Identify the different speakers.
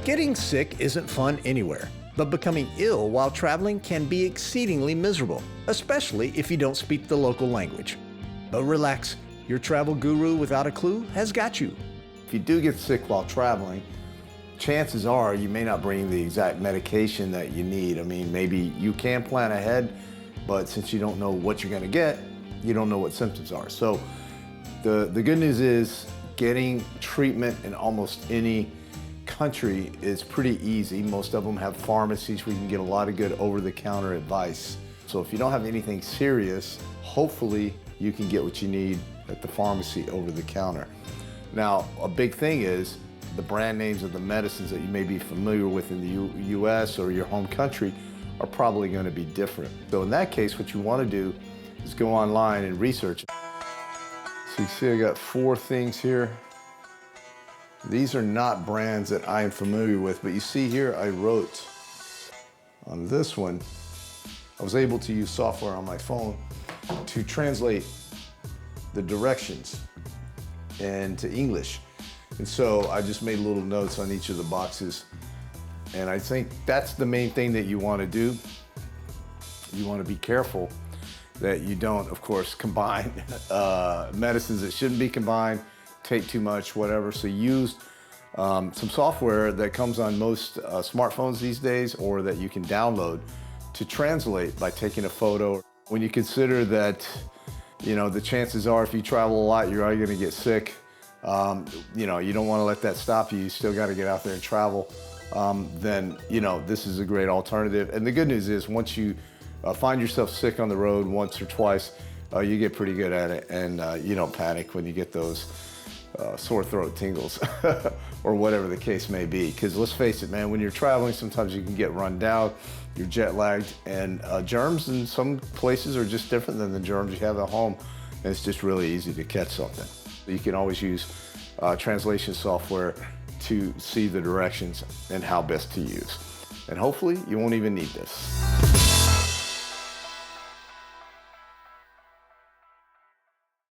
Speaker 1: Getting sick isn't fun anywhere, but becoming ill while traveling can be exceedingly miserable, especially if you don't speak the local language. But relax, your travel guru without a clue has got you.
Speaker 2: If you do get sick while traveling, chances are you may not bring the exact medication that you need. I mean, maybe you can plan ahead, but since you don't know what you're gonna get, you don't know what symptoms are. So the good news is getting treatment in almost any country is pretty easy. Most of them have pharmacies where you can get a lot of good over-the-counter advice. So if you don't have anything serious, hopefully you can get what you need at the pharmacy over the counter. Now, a big thing is the brand names of the medicines that you may be familiar with in the US or your home country are probably going to be different. So in that case, what you want to do is go online and research. So you see I got 4 things here. These are not brands that I am familiar with, but you see here I wrote on this one, I was able to use software on my phone to translate the directions into English. And so I just made little notes on each of the boxes. And I think that's the main thing that you want to do. You want to be careful that you don't, of course, combine medicines that shouldn't be combined, take too much, whatever. So use some software that comes on most smartphones these days, or that you can download to translate by taking a photo. When you consider that, you know, the chances are if you travel a lot, you're already gonna get sick. You know, you don't wanna let that stop you. You still gotta get out there and travel. Then, you know, this is a great alternative. And the good news is once you find yourself sick on the road once or twice, you get pretty good at it, and you don't panic when you get those sore throat tingles or whatever the case may be. Because let's face it, man, when you're traveling, sometimes you can get run down, you're jet lagged, and germs in some places are just different than the germs you have at home, and it's just really easy to catch something. You can always use translation software to see the directions and how best to use. And hopefully you won't even need this.